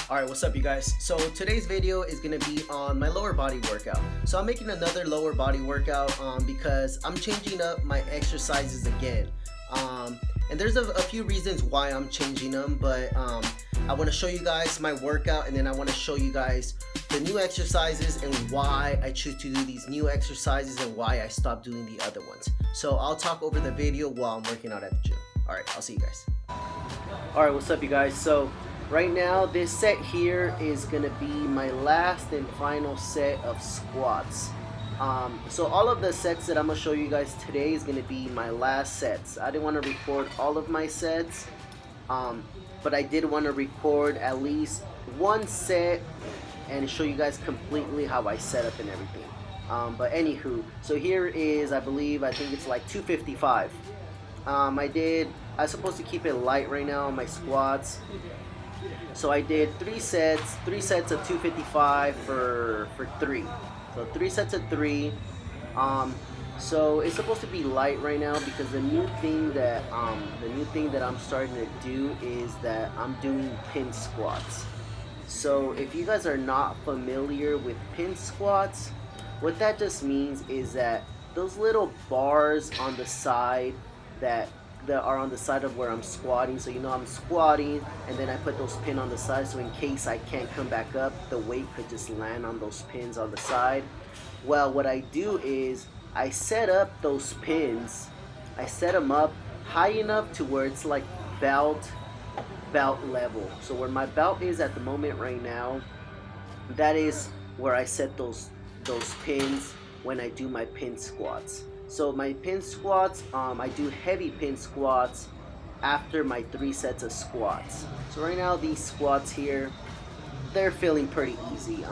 Alright, what's up you guys? So today's video is going to be on my lower body workout. So I'm making another lower body workout because I'm changing up my exercises again. And there's a few reasons why I'm changing them, but I want to show you guys my workout, and then I want to show you guys the new exercises and why I choose to do these new exercises and why I stopped doing the other ones. So I'll talk over the video while I'm working out at the gym. Alright, I'll see you guys. Alright, what's up you guys? So right now, this set here is going to be my last and final set of squats. So all of the sets that I'm going to show you guys today is going to be my last sets. I didn't want to record all of my sets, but I did want to record at least one set and show you guys completely how I set up and everything. But anywho, so here is, I think it's like 255. I was supposed to keep it light right now on my squats. So I did three sets of 255 for 3. So 3 sets of 3. So it's supposed to be light right now because the new thing that I'm starting to do is that I'm doing pin squats. So if you guys are not familiar with pin squats, what that just means is that those little bars on the side that are on the side of where I'm squatting, so you know I'm squatting and then I put those pins on the side, so in case I can't come back up, the weight could just land on those pins on the side. Well, what I do is I set up those pins, I set them up high enough to where it's like belt level. So where my belt is at the moment right now, that is where I set those pins when I do my pin squats. So my pin squats, I do heavy pin squats after my 3 sets of squats. So right now these squats here, they're feeling pretty easy.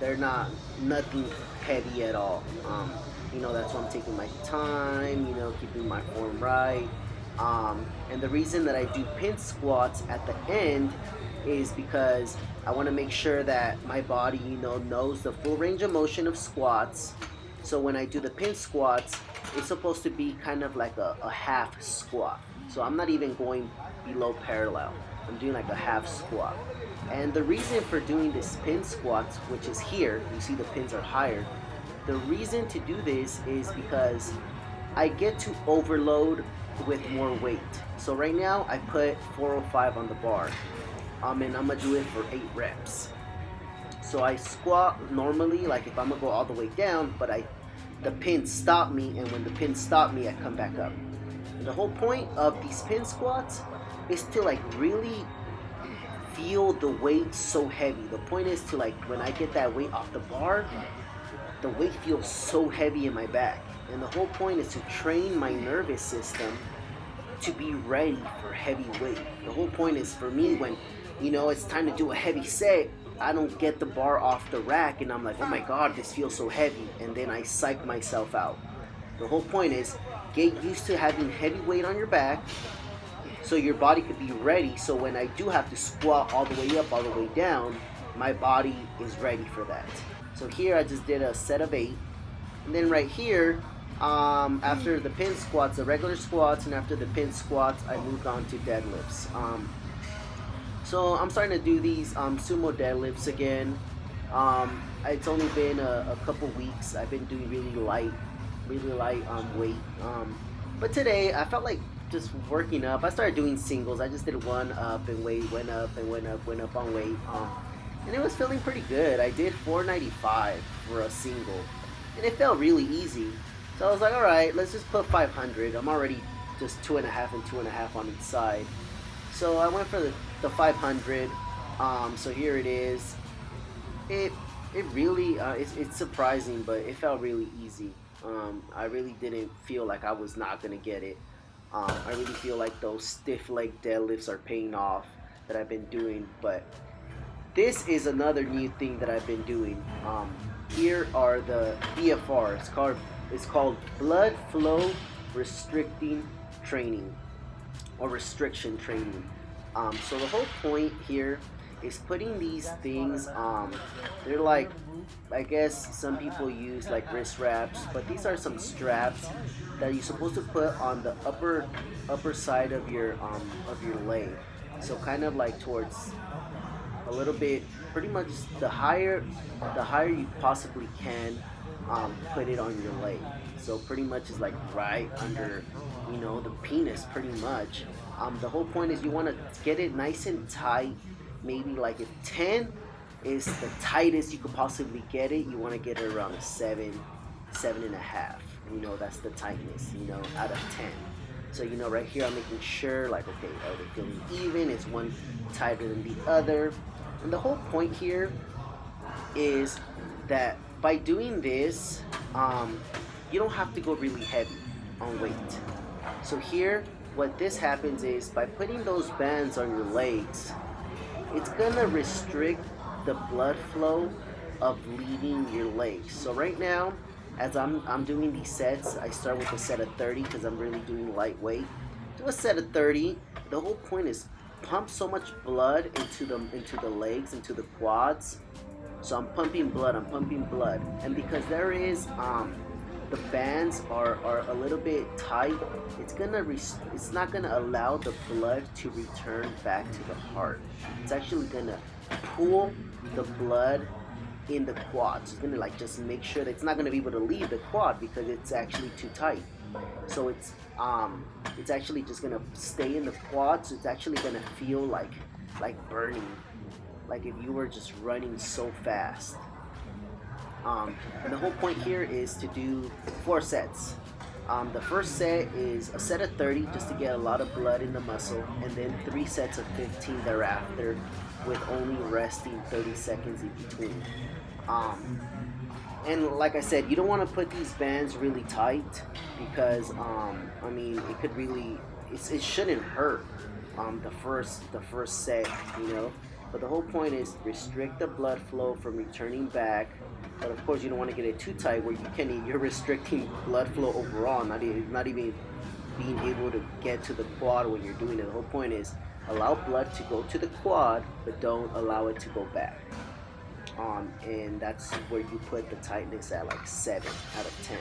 They're nothing heavy at all. You know, that's why I'm taking my time, you know, keeping my form right. And the reason that I do pin squats at the end is because I want to make sure that my body, you know, knows the full range of motion of squats. So when I do the pin squats, it's supposed to be kind of like a half squat. So I'm not even going below parallel. I'm doing like a half squat. And the reason for doing this pin squats, which is here, you see the pins are higher. The reason to do this is because I get to overload with more weight. So right now I put 405 on the bar. And I'm gonna do it for 8 reps. So I squat normally, like if I'm gonna go all the way down, but the pins stop me, and when the pins stop me, I come back up. And the whole point of these pin squats is to like really feel the weight so heavy. The point is to like, when I get that weight off the bar, the weight feels so heavy in my back. And the whole point is to train my nervous system to be ready for heavy weight. The whole point is for me, when you know it's time to do a heavy set, I don't get the bar off the rack and I'm like, oh my god, this feels so heavy, and then I psych myself out. The whole point is get used to having heavy weight on your back so your body could be ready, so when I do have to squat all the way up, all the way down, my body is ready for that. So here I just did a set of 8, and then right here, after the pin squats, the regular squats, and after the pin squats, I moved on to deadlifts. So I'm starting to do these sumo deadlifts again. It's only been a couple weeks. I've been doing really light weight. But today I felt like just working up. I started doing singles. I just did 1 up and weight, went up and went up on weight. And it was feeling pretty good. I did 495 for a single, and it felt really easy. So I was like, all right, let's just put 500. I'm already just 2.5 and 2.5 on each side. So I went for the 500. So here it is. It really it's surprising, but it felt really easy. I really didn't feel like I was not gonna get it. I really feel like those stiff leg deadlifts are paying off that I've been doing. But this is another new thing that I've been doing. Here are the BFR. It's called blood flow restricting training, or restriction training. So the whole point here is putting these things, they're like, I guess some people use like wrist wraps, but these are some straps that you're supposed to put on the upper side of your leg. So kind of like towards a little bit, pretty much the higher you possibly can, put it on your leg. So pretty much is like right under, you know, the penis, pretty much. The whole point is you want to get it nice and tight. Maybe like if 10 is the tightest you could possibly get it, you want to get it around a 7, 7.5. You know, that's the tightness, you know, out of 10. So, you know, right here I'm making sure, like, okay, are they feeling even? Is one tighter than the other? And the whole point here is that by doing this, you don't have to go really heavy on weight. So here, what this happens is by putting those bands on your legs, it's gonna restrict the blood flow of leaving your legs. So right now, as I'm doing these sets, I start with a set of 30 because I'm really doing lightweight. Do a set of 30. The whole point is pump so much blood into the legs, into the quads. So I'm pumping blood, and because there is the bands are a little bit tight, it's not gonna allow the blood to return back to the heart. It's actually gonna pull the blood in the quads. It's gonna like just make sure that it's not gonna be able to leave the quad because it's actually too tight. So it's actually just gonna stay in the quads. So it's actually gonna feel like burning, like if you were just running so fast. And the whole point here is to do 4 sets. The first set is a set of 30 just to get a lot of blood in the muscle, and then 3 sets of 15 thereafter with only resting 30 seconds in between. And like I said, you don't want to put these bands really tight because I mean it could really, it shouldn't hurt the first set, you know. But the whole point is restrict the blood flow from returning back. But of course, you don't want to get it too tight where you're restricting blood flow overall, not even being able to get to the quad when you're doing it. The whole point is allow blood to go to the quad, but don't allow it to go back. And that's where you put the tightness at like 7 out of 10.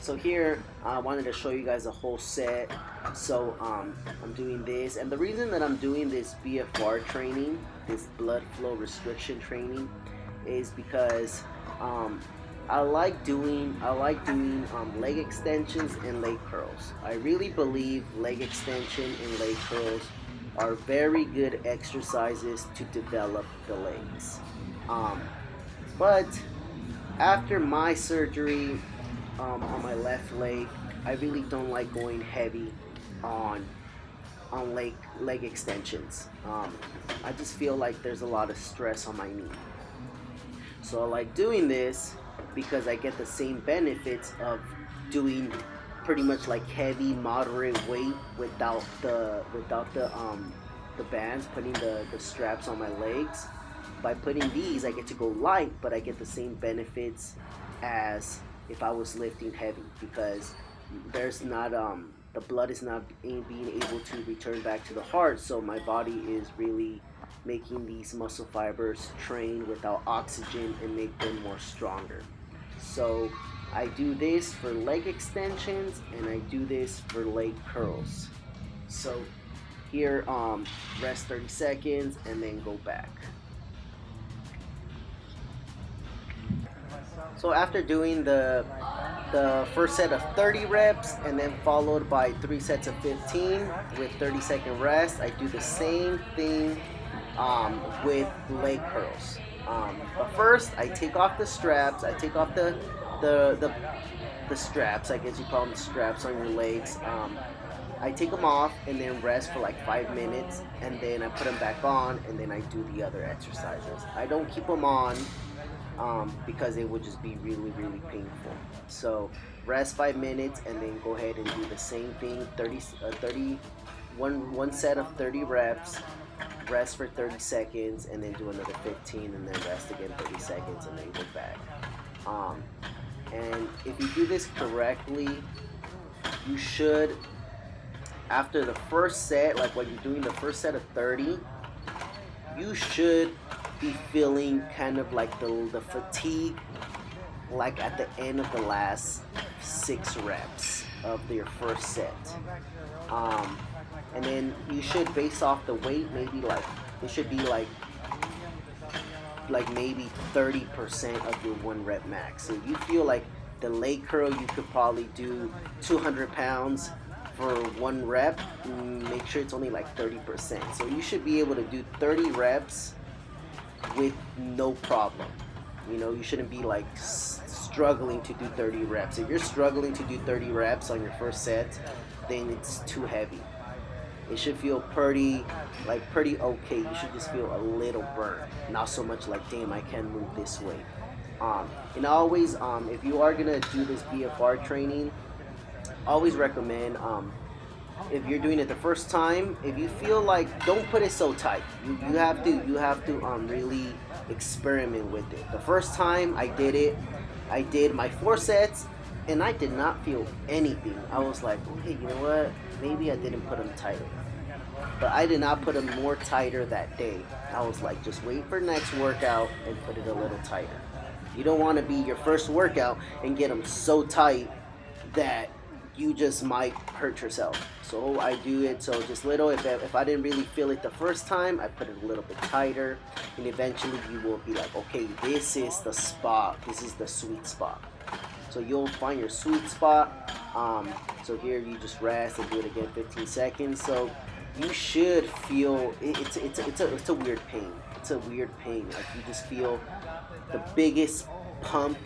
So here I wanted to show you guys a whole set. So I'm doing this, and the reason that I'm doing this BFR training, this blood flow restriction training, is because I like doing leg extensions and leg curls. I really believe leg extension and leg curls are very good exercises to develop the legs. But after my surgery on my left leg, I really don't like going heavy on leg extensions. I just feel like there's a lot of stress on my knee. So I like doing this because I get the same benefits of doing pretty much like heavy, moderate weight without the bands, putting the straps on my legs. By putting these, I get to go light, but I get the same benefits as if I was lifting heavy, because there's not the blood is not being able to return back to the heart, so my body is really making these muscle fibers train without oxygen and make them more stronger. So I do this for leg extensions and I do this for leg curls. So here, rest 30 seconds and then go back. So after doing the first set of 30 reps and then followed by 3 sets of 15 with 30-second rest, I do the same thing with leg curls. But first, I take off the straps. I take off the straps. I guess you call them straps on your legs. I take them off and then rest for like 5 minutes, and then I put them back on, and then I do the other exercises. I don't keep them on because it would just be really, really painful. So rest 5 minutes and then go ahead and do the same thing. One set of 30 reps. Rest for 30 seconds and then do another 15 and then rest again 30 seconds and then go back. And if you do this correctly, you should, after the first set, like when you're doing the first set of 30, you should be feeling kind of like the fatigue like at the end of the last 6 reps of your first set. And then you should base off the weight, maybe like it should be like maybe 30% of your 1 rep max. So you feel like the leg curl, you could probably do 200 pounds for 1 rep. Make sure it's only like 30%. So you should be able to do 30 reps with no problem. You know, you shouldn't be like struggling to do 30 reps. If you're struggling to do 30 reps on your first set, then it's too heavy. It should feel pretty okay. You should just feel a little burnt, not so much like, damn, I can't move this way. And always, if you are gonna do this BFR training, always recommend, if you're doing it the first time, if you feel like, don't put it so tight. You have to really experiment with it. The first time I did it, I did my 4 sets, and I did not feel anything. I was like, okay, you know what? Maybe I didn't put them tighter. But I did not put them more tighter that day. I was like, just wait for next workout and put it a little tighter. You don't want to be your first workout and get them so tight that you just might hurt yourself. So I do it so just little. If I didn't really feel it the first time, I put it a little bit tighter, and eventually you will be like, okay, this is the spot. This is the sweet spot. So you'll find your sweet spot. So here you just rest and do it again 15 seconds. So you should feel it's a weird pain. It's a weird pain. Like you just feel the biggest pump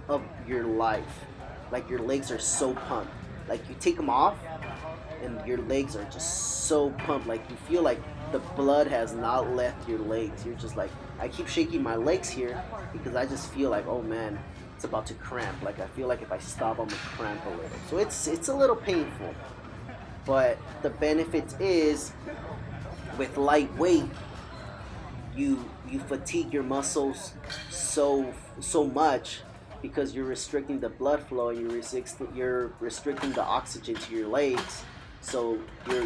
of your life. Like your legs are so pumped. Like you take them off and your legs are just so pumped. Like you feel like the blood has not left your legs. You're just like, I keep shaking my legs here because I just feel like, oh man, it's about to cramp. Like I feel like if I stop, I'm gonna cramp a little. So it's a little painful. But the benefit is, with light weight, you fatigue your muscles so much because you're restricting the blood flow. You're restricting the oxygen to your legs. So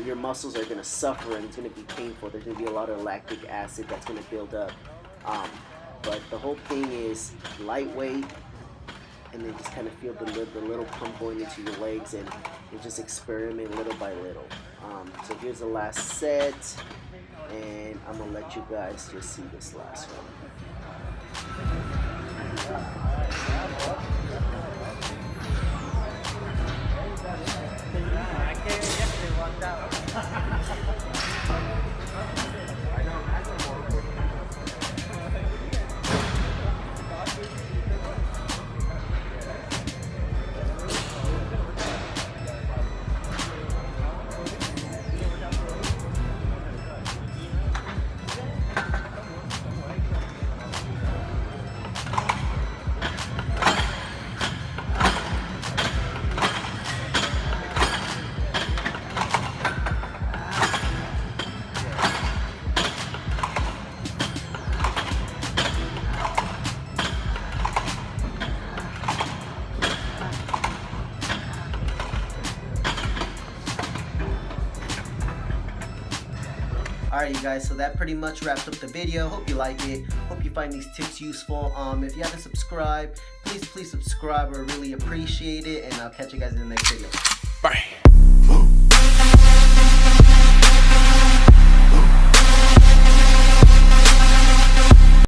your muscles are gonna suffer and it's gonna be painful. There's gonna be a lot of lactic acid that's gonna build up. But the whole thing is lightweight, and then just kind of feel the little pump going into your legs, and you just experiment little by little. So here's the last set, and I'm gonna let you guys just see this last one. Alright you guys, so that pretty much wraps up the video. Hope you like it. Hope you find these tips useful. If you haven't subscribed, please subscribe. I really appreciate it, and I'll catch you guys in the next video. Bye.